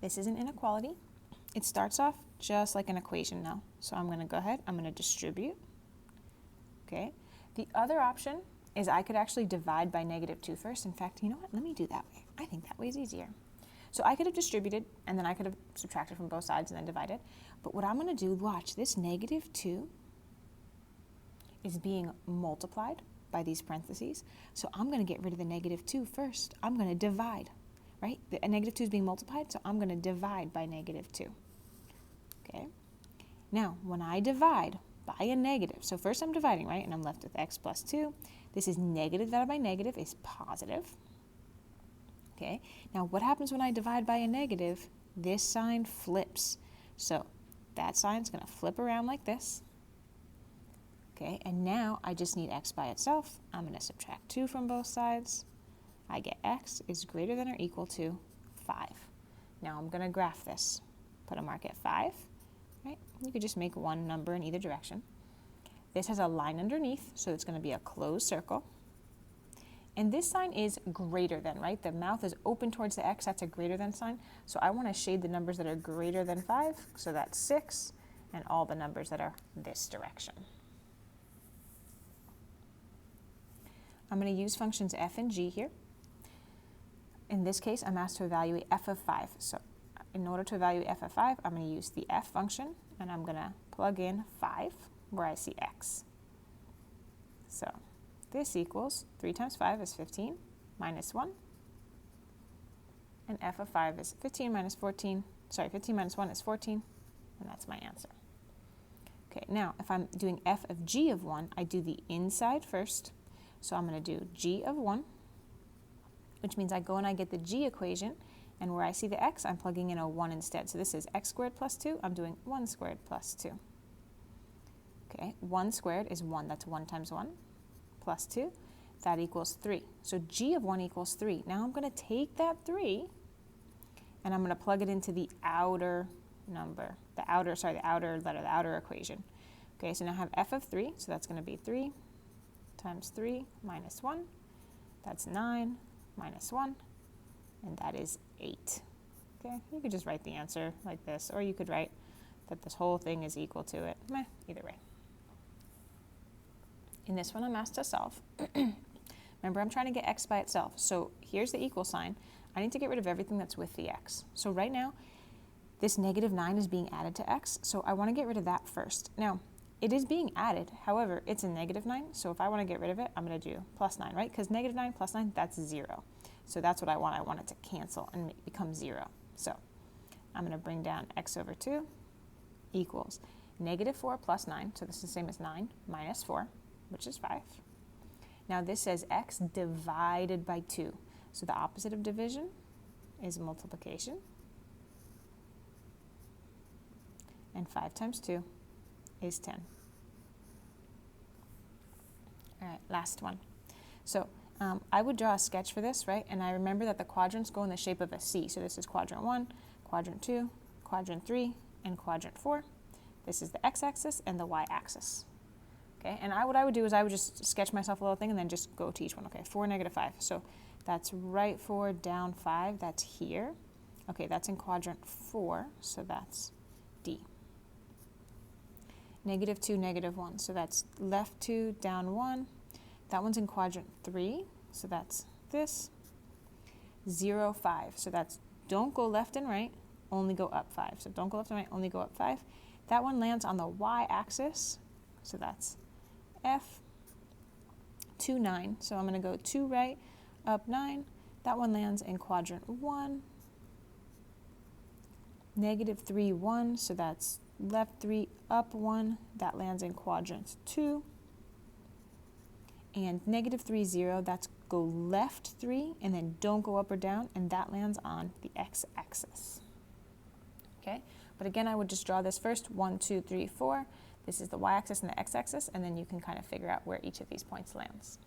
This is an inequality. It starts off just like an equation now. So I'm going to go ahead, I'm going to distribute. Okay. The other option is I could actually divide by -2 first. In fact, you know what? Let me do that way. I think that way is easier. So I could have distributed, and then I could have subtracted from both sides and then divided. But what I'm going to do, watch, this -2 is being multiplied by these parentheses. So I'm going to get rid of the -2 first. I'm going to divide, right? A -2 is being multiplied, so I'm going to divide by -2. Okay? Now, when I divide by a negative, so first I'm dividing, right? And I'm left with x plus 2. This is negative divided by negative is positive. Okay? Now, what happens when I divide by a negative? This sign flips. So that sign's going to flip around like this. Okay, and now I just need x by itself. I'm going to subtract 2 from both sides. I get x is greater than or equal to 5. Now I'm going to graph this. Put a mark at 5. Right? You could just make one number in either direction. This has a line underneath, so it's going to be a closed circle. And this sign is greater than, right? The mouth is open towards the x. That's a greater than sign. So I want to shade the numbers that are greater than 5. So that's 6, and all the numbers that are this direction. I'm going to use functions f and g here. In this case, I'm asked to evaluate f of 5. So in order to evaluate f of 5, I'm going to use the f function, and I'm going to plug in 5 where I see x. So this equals 3 times 5 is 15 minus 1. And f of 5 is 15 minus 1 is 14, and that's my answer. Okay, now if I'm doing f of g of 1, I do the inside first. So I'm going to do g of 1, which means I go and I get the g equation, and where I see the x, I'm plugging in a 1 instead. So this is x squared plus 2. I'm doing 1 squared plus 2. Okay, 1 squared is 1. That's 1 times 1 plus 2. That equals 3. So g of 1 equals 3. Now I'm going to take that 3, and I'm going to plug it into the outer number, the outer letter, the outer equation. Okay, so now I have f of 3, so that's going to be 3 times 3 minus 1. That's 9 minus 1, and that is 8. Okay, you could just write the answer like this, or you could write that this whole thing is equal to it. Either way. In this one, I'm asked to solve. Remember, I'm trying to get x by itself. So here's the equal sign. I need to get rid of everything that's with the x. So right now, this -9 is being added to x, so I want to get rid of that first. Now, it is being added, however, it's a -9, so if I want to get rid of it, I'm going to do +9, right? Because -9 plus 9, that's 0. So that's what I want. I want it to cancel and become 0. So I'm going to bring down x over 2 equals -4 plus 9, so this is the same as 9 minus 4, which is 5. Now this says x divided by 2. So the opposite of division is multiplication. And 5 times 2 is 10. All right, last one. So I would draw a sketch for this, right? And I remember that the quadrants go in the shape of a C. So this is quadrant 1, quadrant 2, quadrant 3, and quadrant 4. This is the x-axis and the y-axis. Okay, and what I would do is I would just sketch myself a little thing and then just go to each one. Okay, 4, -5. So that's right 4, down 5. That's here. Okay, that's in quadrant 4, so that's D. -2, -1. So that's left 2, down 1. That one's in quadrant 3, so that's this. 0, 5. So that's don't go left and right, only go up 5. So don't go left and right, only go up 5. That one lands on the y-axis, so that's F. 2, 9. So I'm going to go 2 right, up 9. That one lands in quadrant 1. -3, 1. So that's left 3, up 1. That lands in quadrant 2. And -3, 0. That's go left 3 and then don't go up or down, and that lands on the x-axis. Okay, but again, I would just draw this first. 1, 2, 3, 4. This is the y-axis and the x-axis, and then you can kind of figure out where each of these points lands.